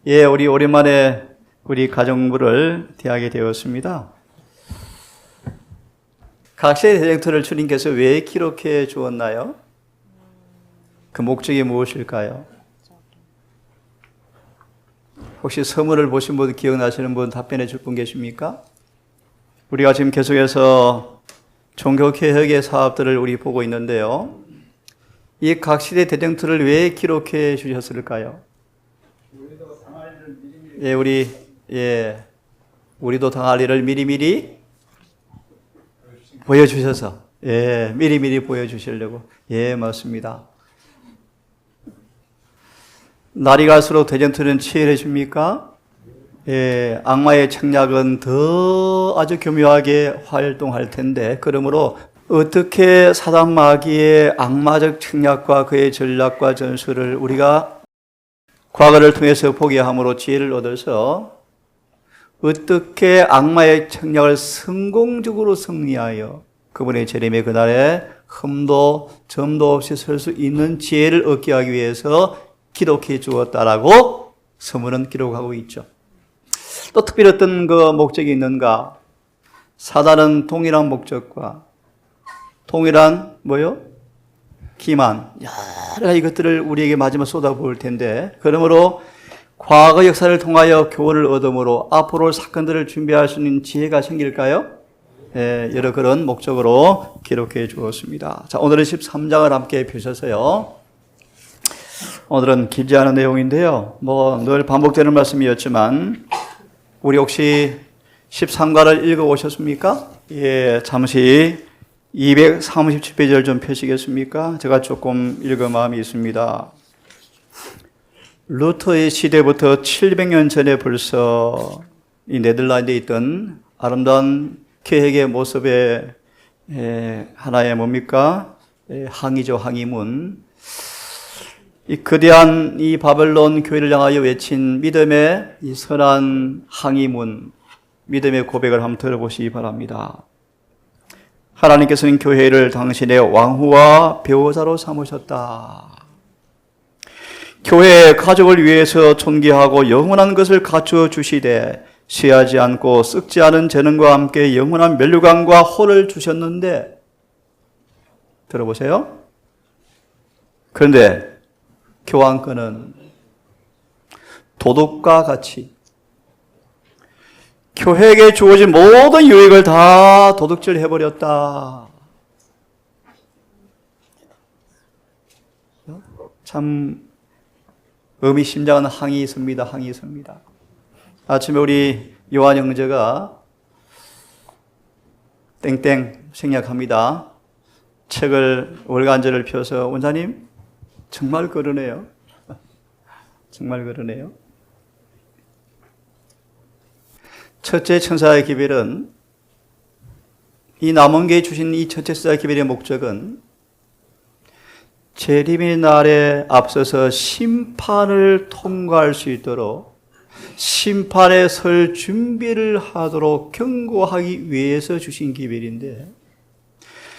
예, 우리 오랜만에 우리 가정부를 대하게 되었습니다. 각시의 대쟁터를 주님께서 왜 기록해 주었나요? 그 목적이 무엇일까요? 혹시 서문을 보신 분, 기억나시는 분 답변해 줄 분 계십니까? 우리가 지금 계속해서 종교개혁의 사업들을 우리 보고 있는데요. 이 각시대 대쟁터를 왜 기록해 주셨을까요? 우리도 당할 일을 미리미리 보여주셔서, 미리미리 보여주시려고. 맞습니다. 날이 갈수록 대전투는 치열해집니까? 악마의 책략은 더 아주 교묘하게 활동할 텐데, 그러므로 어떻게 사단 마귀의 악마적 책략과 그의 전략과 전술을 우리가 과거를 통해서 보게 함으로 지혜를 얻어서 어떻게 악마의 책략을 성공적으로 승리하여 그분의 재림의 그날에 흠도 점도 없이 설 수 있는 지혜를 얻게 하기 위해서 기록해 주었다라고 서문은 기록하고 있죠. 또 특별히 어떤 그 목적이 있는가? 사단은 동일한 목적과 동일한 기만, 여러 가지 것들을 우리에게 마지막 쏟아부을 텐데, 그러므로 과거 역사를 통하여 교훈을 얻음으로 앞으로 올 사건들을 준비할 수 있는 지혜가 생길까요? 여러 그런 목적으로 기록해 주었습니다. 자, 오늘은 13장을 함께 펴셔서요. 오늘은 길지 않은 내용인데요. 늘 반복되는 말씀이었지만, 우리 혹시 13과를 읽어 오셨습니까? 잠시 237페이지를 좀 펴시겠습니까? 제가 조금 읽어 마음이 있습니다. 루터의 시대부터 700년 전에 벌써 이 네덜란드에 있던 아름다운 개혁의 모습의 하나의 항의죠, 항의문. 이 거대한 이 바벨론 교회를 향하여 외친 믿음의 이 선한 항의문, 믿음의 고백을 한번 들어보시기 바랍니다. 하나님께서는 교회를 당신의 왕후와 배우자로 삼으셨다. 교회의 가족을 위해서 존귀하고 영원한 것을 갖추어 주시되 쇠하지 않고 썩지 않은 재능과 함께 영원한 면류관과 혼을 주셨는데, 들어보세요. 그런데 교황권은 도둑과 같이 교회에게 주어진 모든 유익을 다 도둑질 해버렸다. 참 의미심장한 항의 있습니다. 아침에 우리 요한 형제가 땡땡 생략합니다. 책을 월간지를 펴서, 원사님 정말 그러네요. 정말 그러네요. 첫째 천사의 기별은, 이 남원계에 주신 이 첫째 천사의 기별의 목적은 재림의 날에 앞서서 심판을 통과할 수 있도록 심판에 설 준비를 하도록 경고하기 위해서 주신 기별인데,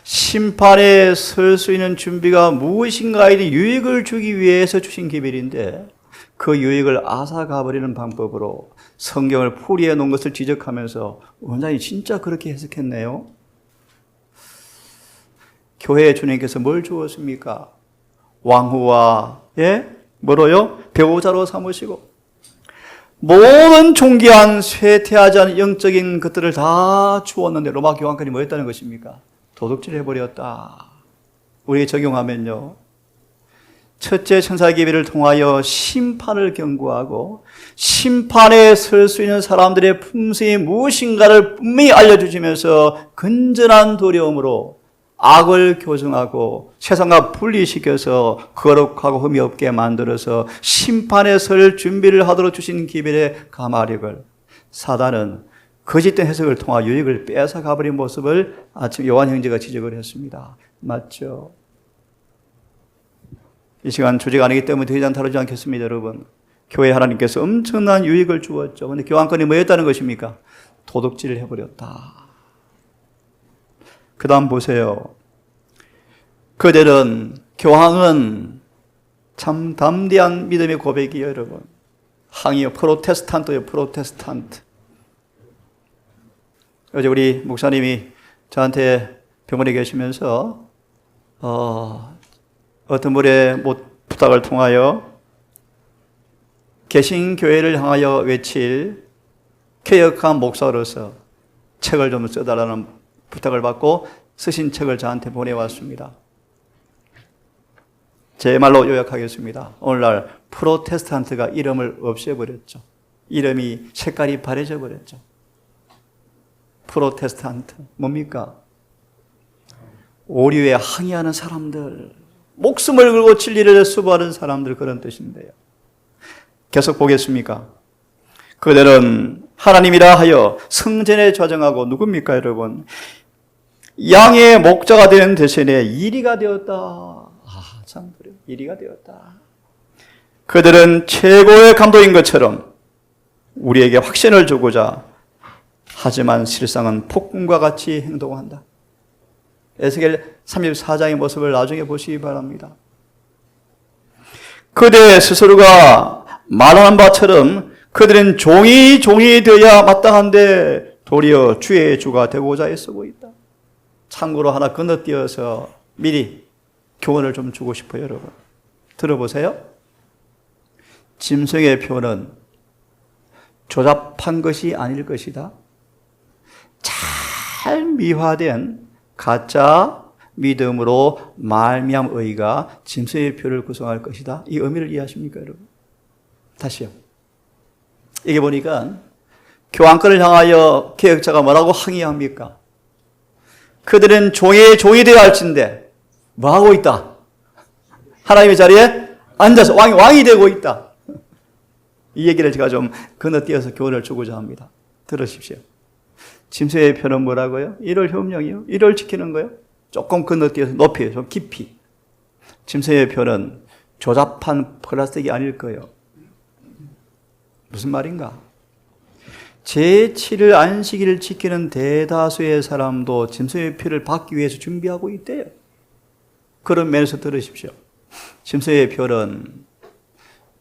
심판에 설 수 있는 준비가 무엇인가에 유익을 주기 위해서 주신 기별인데, 그 유익을 앗아가버리는 방법으로 성경을 풀이해 놓은 것을 지적하면서, 원장님 진짜 그렇게 해석했네요. 교회에 주님께서 뭘 주었습니까? 왕후와 배우자로 삼으시고 모든 존귀한 쇠퇴하지 않은 영적인 것들을 다 주었는데, 로마 교황권이 뭐였다는 것입니까? 도둑질 해버렸다. 우리에게 적용하면요, 첫째 천사 기별을 통하여 심판을 경고하고 심판에 설 수 있는 사람들의 품성이 무엇인가를 분명히 알려주시면서 건전한 두려움으로 악을 교정하고 세상과 분리시켜서 거룩하고 흠이 없게 만들어서 심판에 설 준비를 하도록 주신 기별의 가마력을 사단은 거짓된 해석을 통하 유익을 뺏어 가버린 모습을 아침 요한 형제가 지적을 했습니다. 맞죠? 이 시간 주제가 아니기 때문에 더 이상 다루지 않겠습니다, 여러분. 교회 하나님께서 엄청난 유익을 주었죠. 그런데 교황권이 뭐였다는 것입니까? 도둑질을 해버렸다. 그 다음 보세요. 그들은, 교황은 참 담대한 믿음의 고백이에요, 여러분. 항의요. 프로테스탄트요. 프로테스탄트. 어제 우리 목사님이 저한테 병원에 계시면서 어떤 분의 부탁을 통하여 개신교회를 향하여 외칠 개혁한 목사로서 책을 좀 써달라는 부탁을 받고 쓰신 책을 저한테 보내왔습니다. 제 말로 요약하겠습니다. 오늘날 프로테스탄트가 이름을 없애버렸죠. 이름이 색깔이 바래져 버렸죠. 프로테스탄트 뭡니까? 오류에 항의하는 사람들, 목숨을 걸고 진리를 수고하는 사람들, 그런 뜻인데요. 계속 보겠습니까? 그들은 하나님이라 하여 성전에 좌정하고 누굽니까 여러분? 양의 목자가 되는 대신에 이리가 되었다. 참 그래요. 이리가 되었다. 그들은 최고의 감독인 것처럼 우리에게 확신을 주고자 하지만 실상은 폭군과 같이 행동한다. 에스겔 34장의 모습을 나중에 보시기 바랍니다. 그들 스스로가 말하는 바처럼 그들은 종이 되어야 마땅한데 도리어 주의 주가 되고자 애쓰고 있다. 참고로 하나 건너뛰어서 미리 교훈을 좀 주고 싶어요, 여러분. 들어보세요. 짐승의 표는 조잡한 것이 아닐 것이다. 잘 미화된 가짜 믿음으로 말미암 의가 짐승의 표를 구성할 것이다. 이 의미를 이해하십니까, 여러분? 다시요. 이게 보니까 교황권을 향하여 개혁자가 뭐라고 항의합니까? 그들은 종이 되어야 할진데 뭐 하고 있다? 하나님의 자리에 앉아서 왕이 되고 있다. 이 얘기를 제가 좀 건너뛰어서 교훈을 주고자 합니다. 들으십시오. 짐승의 표는 뭐라고요? 1월 협령이요. 1월 지키는 거요. 조금 건너뛰어서 높이, 좀 깊이. 짐승의 표는 조잡한 플라스틱이 아닐 거예요. 무슨 말인가? 제7일 안식일을 지키는 대다수의 사람도 짐승의 표를 받기 위해서 준비하고 있대요. 그런 면에서 들으십시오. 짐승의 표는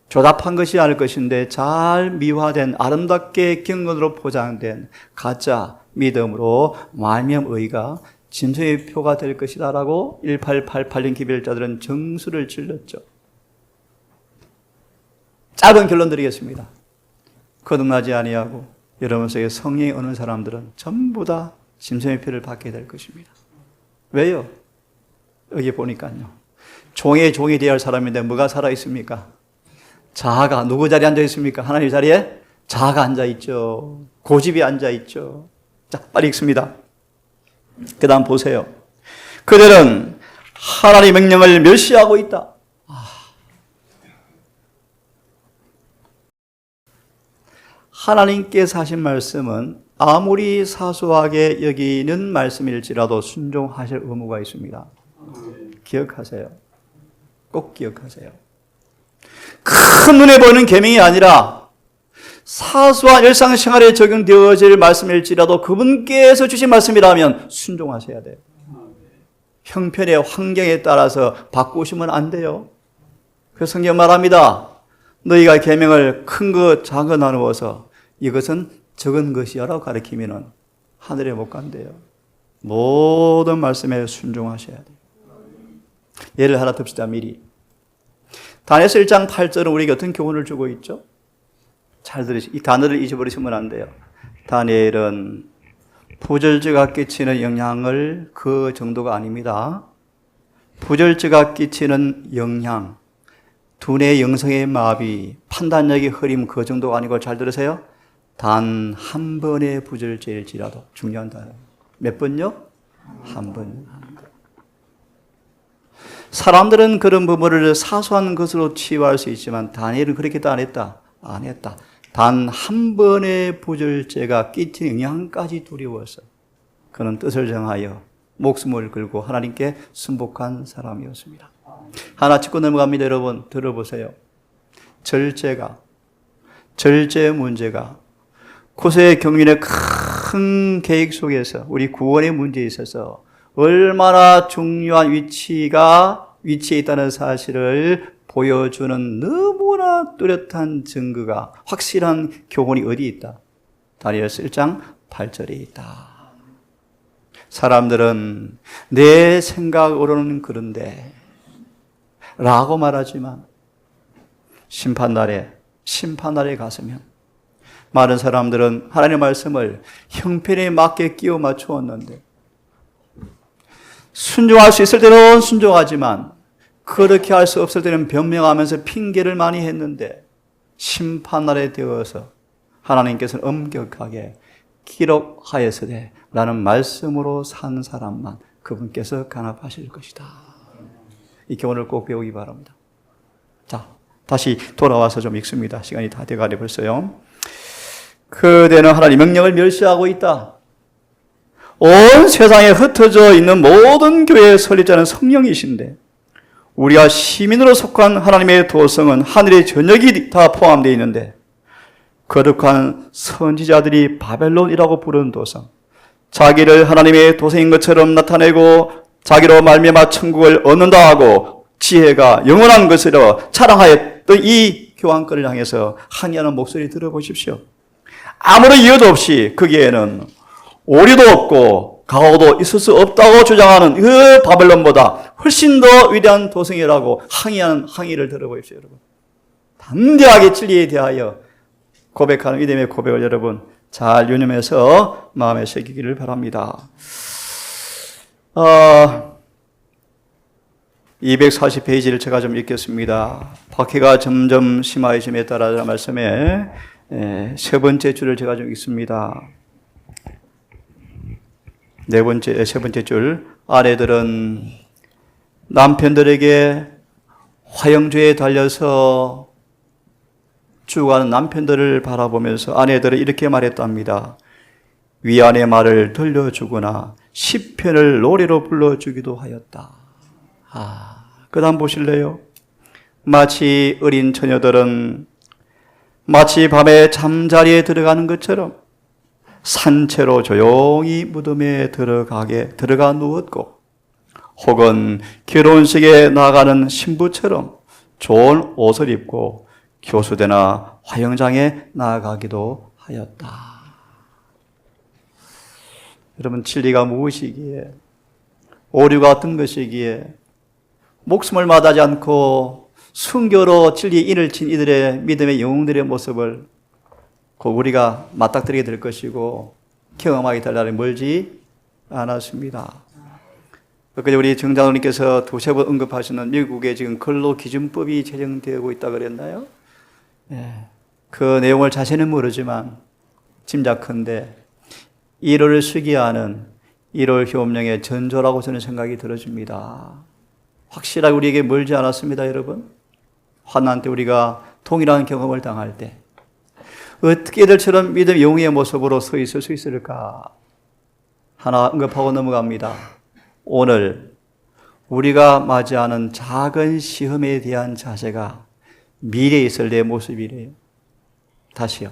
조잡한 것이 아닐 것인데 잘 미화된 아름답게 경건으로 포장된 가짜 믿음으로 말미암 의가 짐승의 표가 될 것이다 라고 1888년 기별자들은 정수를 질렀죠. 짧은 결론 드리겠습니다. 거듭나지 아니하고 여러분 속에 성령이 오는 사람들은 전부 다 짐승의 표를 받게 될 것입니다. 왜요? 여기 보니까요. 종이 되어야 할 사람인데 뭐가 살아있습니까? 자아가 누구 자리에 앉아있습니까? 하나님 자리에 자아가 앉아있죠. 고집이 앉아있죠. 자, 빨리 읽습니다. 그 다음 보세요. 그들은 하나님의 명령을 멸시하고 있다. 하나님께서 하신 말씀은 아무리 사소하게 여기는 말씀일지라도 순종하실 의무가 있습니다. 기억하세요. 꼭 기억하세요. 큰 눈에 보이는 계명이 아니라 사소한 일상생활에 적용되어질 말씀일지라도 그분께서 주신 말씀이라면 순종하셔야 돼요. 형편의 환경에 따라서 바꾸시면 안 돼요. 그래서 성경 말합니다. 너희가 계명을 큰 것 작은 것 나누어서 이것은 적은 것이야 라고 가르치면 하늘에 못 간대요. 모든 말씀에 순종하셔야 돼요. 예를 하나 듭시다. 미리 다니엘서 1장 8절은 우리에게 어떤 교훈을 주고 있죠? 잘 들으시고 이 단어를 잊어버리시면 안 돼요. 다니엘은 부절제가 끼치는 영향을 그 정도가 아닙니다. 부절제가 끼치는 영향, 두뇌 영성의 마비, 판단력이 흐림 그 정도가 아니고 잘 들으세요. 단 한 번의 부절제일지라도 중요한 단어. 몇 번요? 한 번. 사람들은 그런 부분을 사소한 것으로 치유할 수 있지만 다니엘은 그렇게도 안 했다. 안 했다. 단 한 번의 부절제가 끼친 영향까지 두려워서 그는 뜻을 정하여 목숨을 걸고 하나님께 순복한 사람이었습니다. 하나 짚고 넘어갑니다. 여러분 들어보세요. 절제 문제가 구세의 경륜의 큰 계획 속에서 우리 구원의 문제에 있어서 얼마나 중요한 위치에 있다는 사실을 보여주는 너무나 뚜렷한 증거가, 확실한 교훈이 어디 있다? 다니엘서 1장 8절에 있다. 사람들은 내 생각으로는 그런데 라고 말하지만 심판날에 갔으면 많은 사람들은 하나님의 말씀을 형편에 맞게 끼워 맞추었는데 순종할 수 있을 때는 순종하지만 그렇게 할 수 없을 때는 변명하면서 핑계를 많이 했는데 심판날에 되어서 하나님께서는 엄격하게 기록하였으되 라는 말씀으로 산 사람만 그분께서 간합하실 것이다. 이 교훈을 꼭 배우기 바랍니다. 자, 다시 돌아와서 좀 읽습니다. 시간이 다 돼가네 벌써요. 그대는 하나님 명령을 멸시하고 있다. 온 세상에 흩어져 있는 모든 교회의 설립자는 성령이신데 우리가 시민으로 속한 하나님의 도성은 하늘의 전역이 다 포함되어 있는데 거룩한 선지자들이 바벨론이라고 부르는 도성, 자기를 하나님의 도성인 것처럼 나타내고 자기로 말미암아 천국을 얻는다 하고 지혜가 영원한 것으로 자랑하였던 이 교황권을 향해서 항의하는 목소리 들어보십시오. 아무런 이유도 없이 거기에는 오류도 없고 가오도 있을 수 없다고 주장하는 그 바벨론보다 훨씬 더 위대한 도성이라고 항의하는 항의를 들어보십시오. 여러분, 담대하게 진리에 대하여 고백하는 믿음의 고백을 여러분 잘 유념해서 마음에 새기기를 바랍니다. 240페이지를 제가 좀 읽겠습니다. 박해가 점점 심해짐에 따라 말씀에 세 번째 줄을 제가 좀 읽습니다. 세 번째 줄. 아내들은 남편들에게 화형죄에 달려서 죽어가는 남편들을 바라보면서 아내들은 이렇게 말했답니다. 위안의 말을 들려주거나 시편을 노래로 불러주기도 하였다. 그 다음 보실래요? 마치 어린 처녀들은 마치 밤에 잠자리에 들어가는 것처럼 산채로 조용히 무덤에 들어가 누웠고 혹은 결혼식에 나가는 신부처럼 좋은 옷을 입고 교수대나 화영장에 나아가기도 하였다. 여러분, 진리가 무엇이기에, 오류가 어떤 것이기에 목숨을 마다하지 않고 순교로 진리의 인을 친 이들의 믿음의 영웅들의 모습을 곧 우리가 맞닥뜨리게 될 것이고 경험하게 될 날이 멀지 않았습니다. 그때 우리 정장로님께서 두세 번 언급하시는 미국에 지금 근로기준법이 제정되고 있다 그랬나요? 그 내용을 자세는 모르지만 짐작컨대 1월을 시기하는 1월 효험령의 전조라고 저는 생각이 들어집니다. 확실하게 우리에게 멀지 않았습니다, 여러분. 환난 때 우리가 동일한 경험을 당할 때 어떻게 이들처럼 믿음 영웅의 모습으로 서 있을 수 있을까? 하나 언급하고 넘어갑니다. 오늘 우리가 맞이하는 작은 시험에 대한 자세가 미래에 있을 내 모습이래요. 다시요.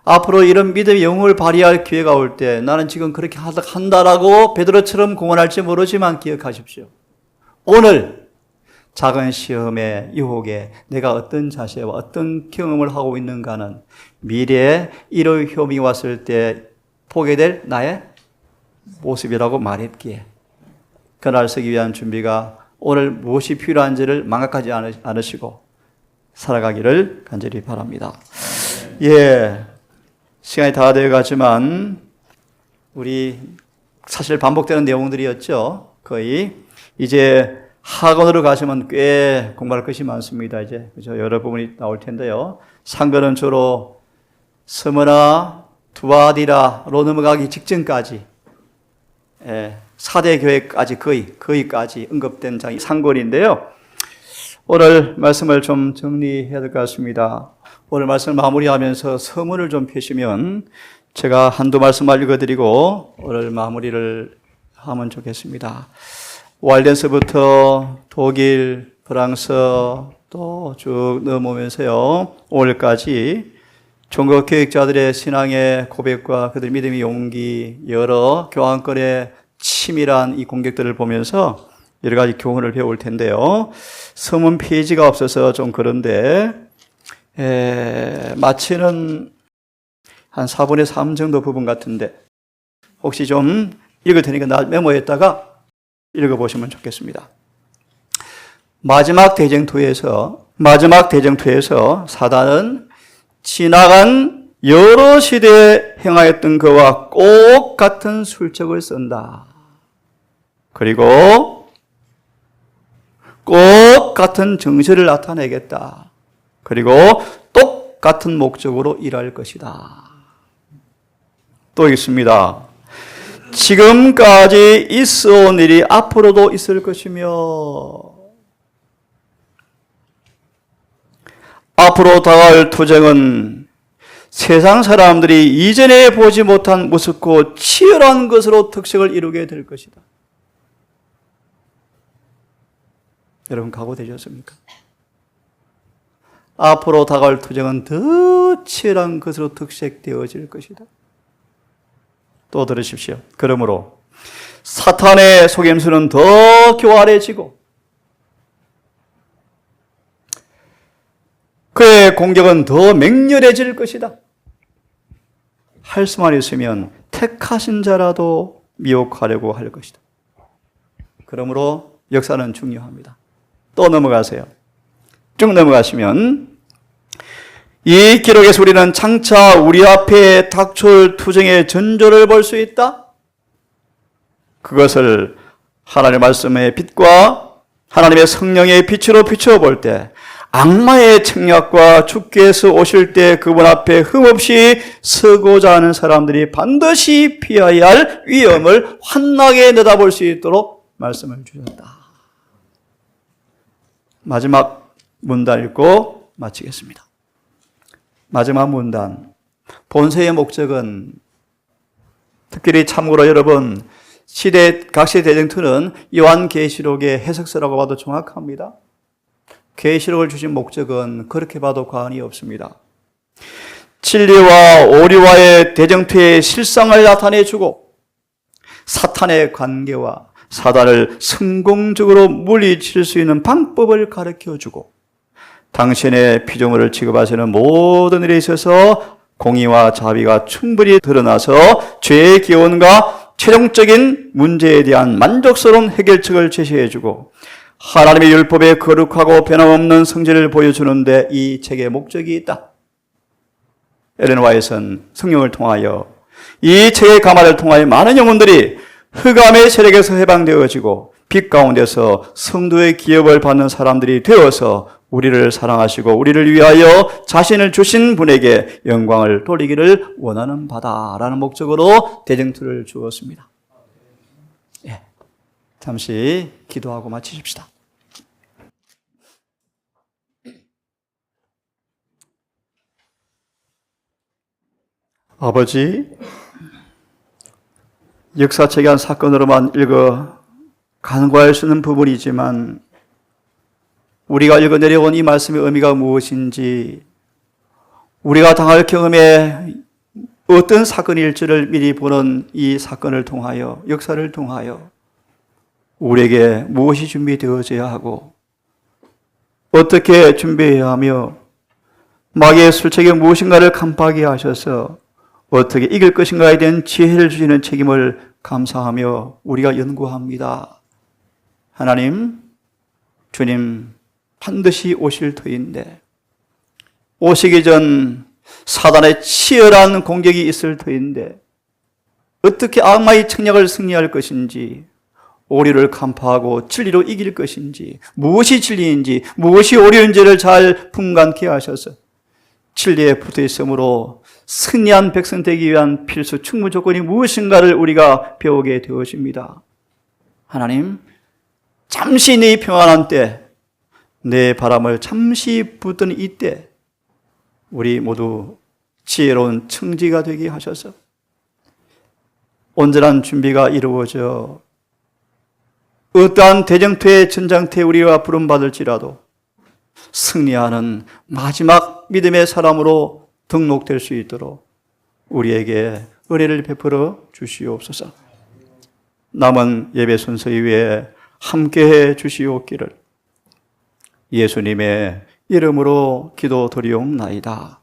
앞으로 이런 믿음의 영웅을 발휘할 기회가 올 때 나는 지금 그렇게 한다라고 베드로처럼 공언할지 모르지만 기억하십시오. 오늘 작은 시험의 유혹에 내가 어떤 자세와 어떤 경험을 하고 있는가는 미래에 이런 효험이 왔을 때 보게 될 나의 모습이라고 말했기에 그날 서기 위한 준비가 오늘 무엇이 필요한지를 망각하지 않으시고 살아가기를 간절히 바랍니다. 시간이 다 되어가지만 우리 사실 반복되는 내용들이었죠. 거의 이제 학원으로 가시면 꽤 공부할 것이 많습니다. 이제 그죠? 여러 부분이 나올 텐데요. 상근은 주로 스무나 두아디라로 넘어가기 직전까지 4대 교회까지 거의까지 언급된 장이 상권인데요. 오늘 말씀을 좀 정리해야 될 것 같습니다. 오늘 말씀을 마무리하면서 서문을 좀 펴시면 제가 한두 말씀만 읽어드리고 오늘 마무리를 하면 좋겠습니다. 왈덴스부터 독일, 프랑스 또 쭉 넘어오면서요. 오늘까지 종교 교육자들의 신앙의 고백과 그들 믿음의 용기, 여러 교황권의 치밀한 이 공격들을 보면서 여러 가지 교훈을 배울 텐데요. 서문 페이지가 없어서 좀 그런데 마치는 한 4분의 3 정도 부분 같은데 혹시 좀 읽을 테니까 메모했다가 읽어보시면 좋겠습니다. 마지막 대쟁투에서 사단은 지나간 여러 시대에 행하였던 그와 꼭 같은 술책을 쓴다. 그리고 꼭 같은 정신을 나타내겠다. 그리고 똑같은 목적으로 일할 것이다. 또 있습니다. 지금까지 있어온 일이 앞으로도 있을 것이며 앞으로 다가올 투쟁은 세상 사람들이 이전에 보지 못한 무섭고 치열한 것으로 특색을 이루게 될 것이다. 여러분 각오되셨습니까? 앞으로 다가올 투쟁은 더 치열한 것으로 특색되어질 것이다. 또 들으십시오. 그러므로 사탄의 속임수는 더 교활해지고 그의 공격은 더 맹렬해질 것이다. 할 수만 있으면 택하신 자라도 미혹하려고 할 것이다. 그러므로 역사는 중요합니다. 또 넘어가세요. 쭉 넘어가시면 이 기록에서 우리는 장차 우리 앞에 닥쳐올 투쟁의 전조를 볼 수 있다. 그것을 하나님의 말씀의 빛과 하나님의 성령의 빛으로 비춰볼 때 악마의 책략과 주께서 오실 때 그분 앞에 흠없이 서고자 하는 사람들이 반드시 피해야 할 위험을 환하게 내다볼 수 있도록 말씀을 주셨다. 마지막 문단 읽고 마치겠습니다. 마지막 문단. 본서의 목적은 특별히 참고로 여러분 각 시대 대쟁투는 요한계시록의 해석서라고 봐도 정확합니다. 계시록을 주신 목적은 그렇게 봐도 과언이 없습니다. 진리와 오류와의 대쟁투의 실상을 나타내주고 사탄의 관계와 사단을 성공적으로 물리칠 수 있는 방법을 가르쳐주고 당신의 피조물을 취급하시는 모든 일에 있어서 공의와 자비가 충분히 드러나서 죄의 기원과 최종적인 문제에 대한 만족스러운 해결책을 제시해주고 하나님의 율법에 거룩하고 변함없는 성질을 보여주는데 이 책의 목적이 있다. 엘렌 화이트는 성령을 통하여 이 책의 가마를 통하여 많은 영혼들이 흑암의 세력에서 해방되어지고 빛 가운데서 성도의 기업을 받는 사람들이 되어서 우리를 사랑하시고 우리를 위하여 자신을 주신 분에게 영광을 돌리기를 원하는 바다라는 목적으로 대쟁투를 주었습니다. 잠시 기도하고 마치십시다. 아버지, 역사책의 한 사건으로만 읽어 간과할 수 있는 부분이지만 우리가 읽어 내려온 이 말씀의 의미가 무엇인지 우리가 당할 경험에 어떤 사건일지를 미리 보는 이 사건을 통하여 역사를 통하여 우리에게 무엇이 준비되어져야 하고 어떻게 준비해야 하며 마귀의 술책에 무엇인가를 간파하게 하셔서 어떻게 이길 것인가에 대한 지혜를 주시는 책임을 감사하며 우리가 연구합니다. 하나님, 주님 반드시 오실 터인데 오시기 전 사단의 치열한 공격이 있을 터인데 어떻게 악마의 책략을 승리할 것인지 오류를 간파하고 진리로 이길 것인지 무엇이 진리인지 무엇이 오류인지를 잘 분간케 하셔서 진리에 붙어 있으므로 승리한 백성 되기 위한 필수 충분 조건이 무엇인가를 우리가 배우게 되어집니다. 하나님, 잠시 네 평안한 때, 내 바람을 잠시 붙든 이때 우리 모두 지혜로운 청지가 되게 하셔서 온전한 준비가 이루어져 어떠한 대쟁투의 전장터에 우리가 부름받을지라도 승리하는 마지막 믿음의 사람으로 등록될 수 있도록 우리에게 은혜를 베풀어 주시옵소서. 남은 예배 순서 이후에 함께해 주시옵기를 예수님의 이름으로 기도드리옵나이다.